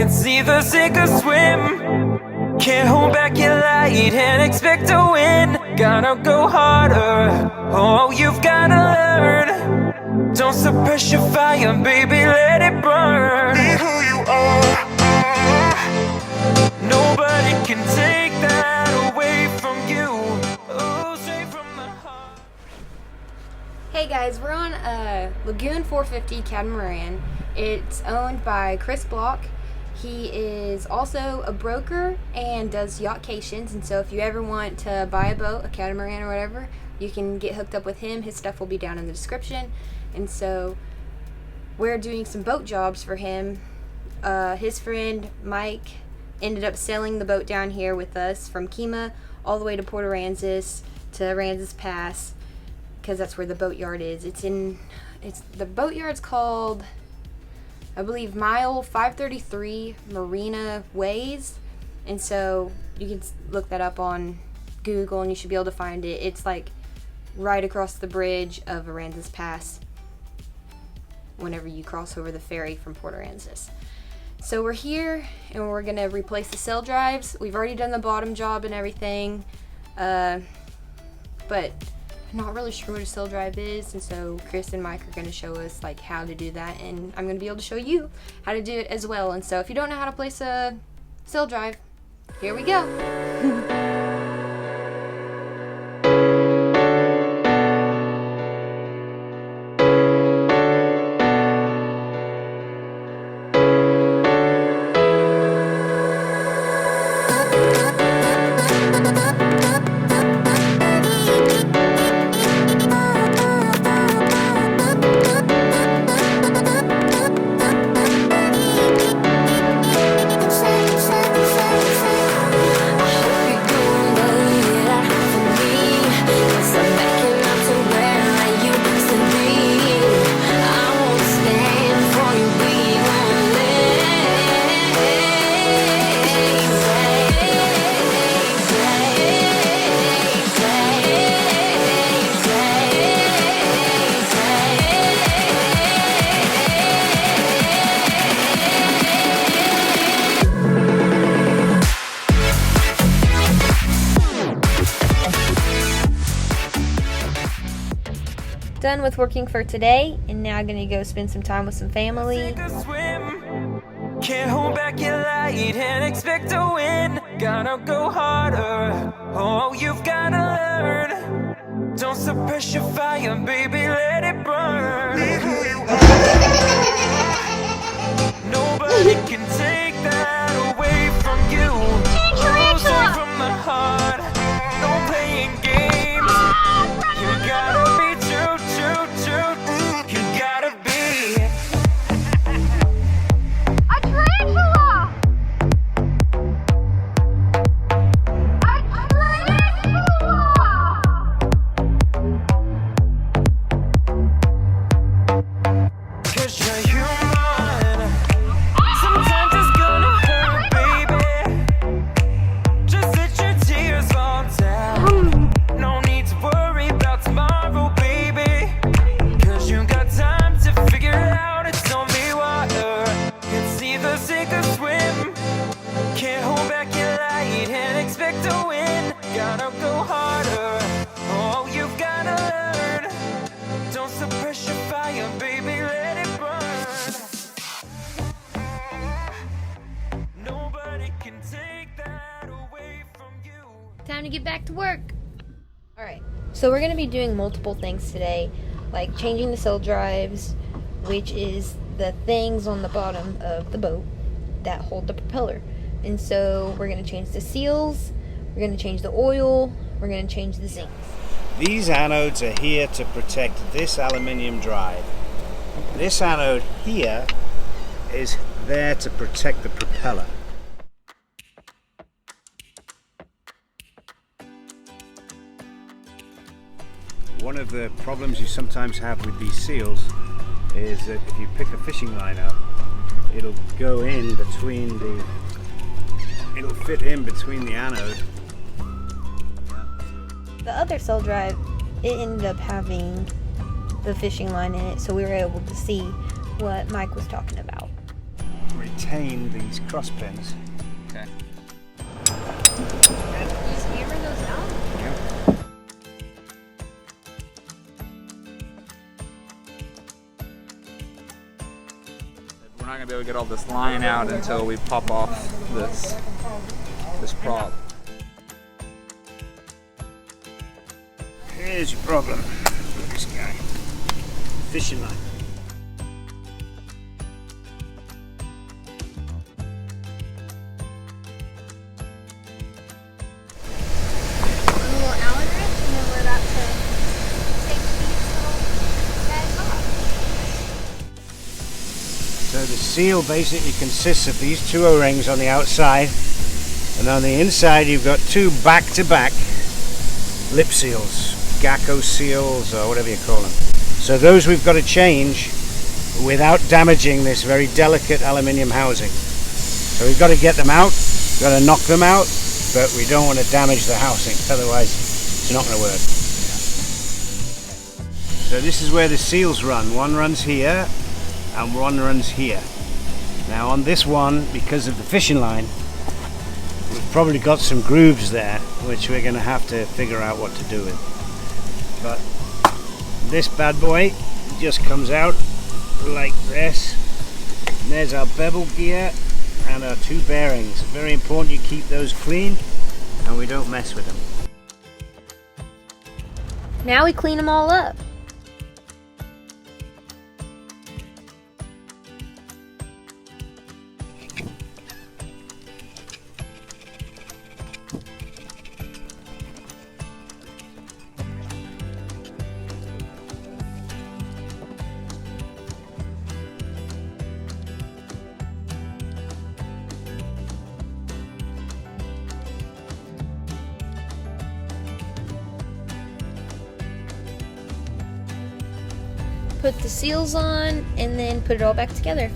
It's either sink or swim. Can't hold back your light and expect to win. Gotta go harder. Oh, you've gotta learn. Don't suppress your fire, baby, let it burn. Be who you are. Nobody can take that away from you. Oh, straight from the heart. Hey guys, we're on a Lagoon 450 catamaran. It's owned by Chris Block. He is also a broker and does Yachtcations, and so if you ever want to buy a boat, a catamaran or whatever, you can get hooked up with him. His stuff will be down in the description. And so we're doing some boat jobs for him. His friend Mike ended up selling the boat down here with us from Kemah all the way to Port Aransas to Aransas Pass, because that's where the boatyard is. The boatyard's called, I believe, Mile 533 Marina Ways, and so you can look that up on Google and you should be able to find it. It's like right across the bridge of Aransas Pass whenever you cross over the ferry from Port Aransas. So we're here and we're gonna replace the sail drives. We've already done the bottom job and everything, but I'm not really sure what a sail drive is, and so Chris and Mike are going to show us like how to do that, and I'm going to be able to show you how to do it as well. And so if you don't know how to place a sail drive, here we go. Done with working for today, and now I'm gonna go spend some time with some family. Can't hold back your light and expect to win. Gotta go harder. Oh, you've gotta learn. Don't suppress your fire, baby, let it burn. Be who you are. Nobody can take that away from you. Oh, straight from the heart. No playing games. You gotta be true. You gotta be A tarantula! A tarantula! cause you're human. Sometimes it's gonna hurt, baby. Just let your tears fall down. No need to worry about tomorrow, baby. Cause you got time to figure it out. It's only water. It's either sink or swim. Can't hold back your light and expect to win. Gotta go harder. Oh, you've gotta learn. Don't suppress your fire, baby, let it burn. Nobody can take that away from you. Time to get back to work. Alright, so we're going to be doing multiple things today, like changing the sail drives, which is the things on the bottom of the boat that hold the propeller. And so we're going to change the seals, we're going to change the oil, we're going to change the zincs. These anodes are here to protect this aluminium drive. This anode here is there to protect the propeller. One of the problems you sometimes have with these seals is that if you pick a fishing line up, it'll go in between it'll fit in between the anode. The other sail drive, it ended up having the fishing line in it, so we were able to see what Mike was talking about. When you retain these cross pins. Okay. Just hammer those out? Yeah. We're not gonna be able to get all this line out until we pop off this prop. Here's your problem with this guy. Fishing line. A little Allen wrench, and then we're about to take these little guys off. So the seal basically consists of these two O-rings on the outside, and on the inside you've got two back-to-back lip seals, Gacko seals or whatever you call them. So those we've got to change without damaging this very delicate aluminium housing. So we've got to get them out, we've got to knock them out, but we don't want to damage the housing, otherwise it's not going to work. So this is where the seals run. One runs here and one runs here. Now on this one, because of the fishing line, we've probably got some grooves there which we're going to have to figure out what to do with. But this bad boy just comes out like this. And there's our bevel gear and our two bearings. Very important you keep those clean and we don't mess with them. Now we clean them all up. Put the seals on and then put it all back together.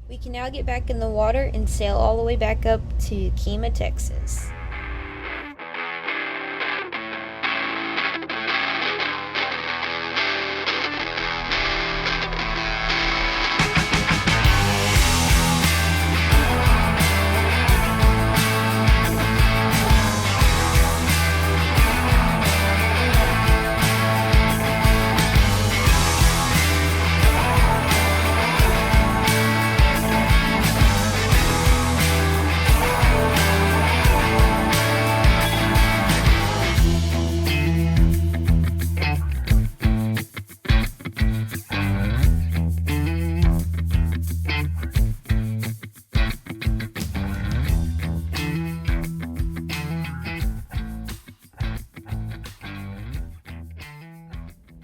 We can now get back in the water and sail all the way back up to Kemah, Texas.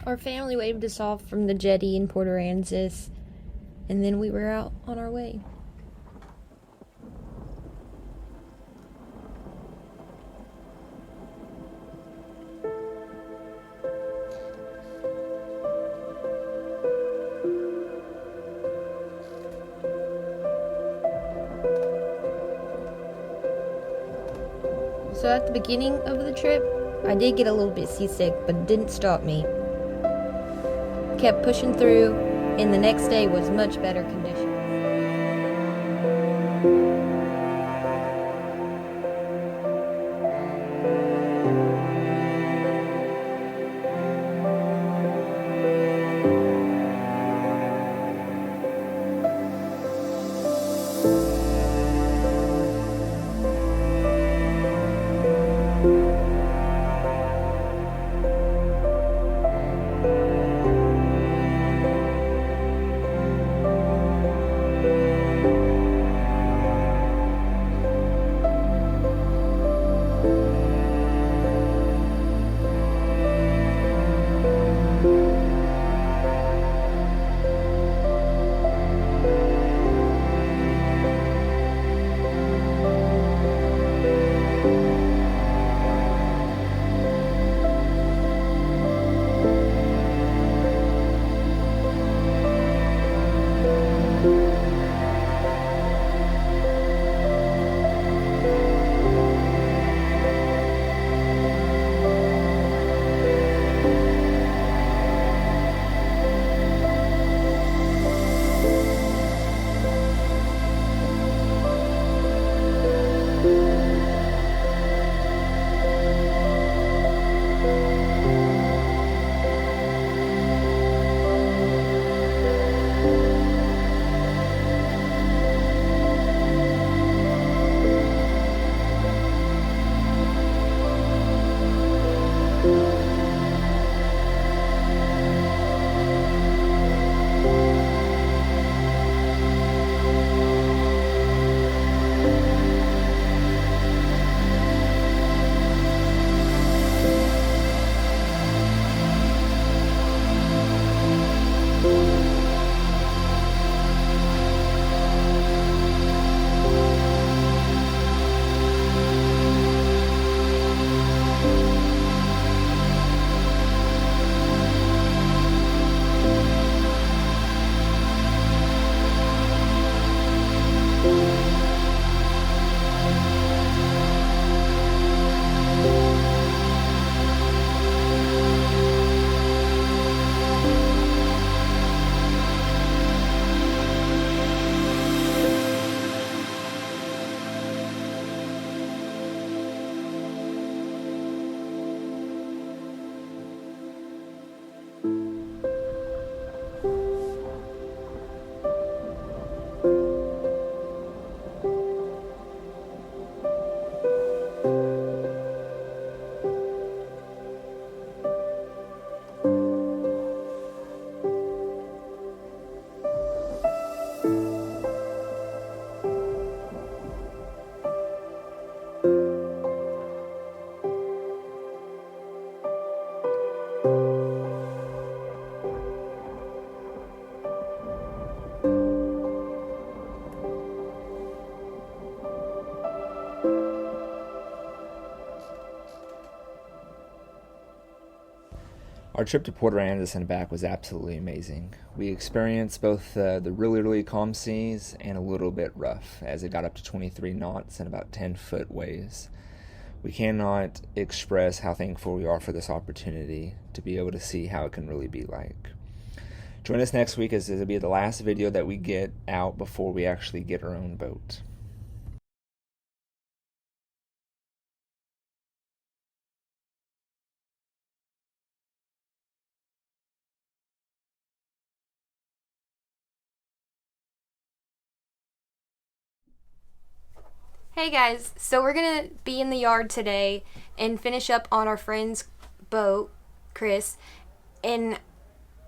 Our family waved us off from the jetty in Port Aransas, and then we were out on our way. So at the beginning of the trip, I did get a little bit seasick, but it didn't stop me. Kept pushing through, and the next day was much better conditions. Our trip to Port Aransas and back was absolutely amazing. We experienced both the really calm seas and a little bit rough, as it got up to 23 knots and about 10-foot waves. We cannot express how thankful we are for this opportunity to be able to see how it can really be like. Join us next week, as it'll be the last video that we get out before we actually get our own boat. Hey guys, so we're gonna be in the yard today and finish up on our friend's boat, Chris, and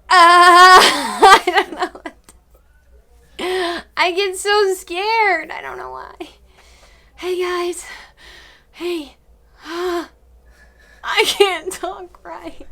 I don't know what I get so scared. I don't know why. Hey guys, hey, I can't talk right.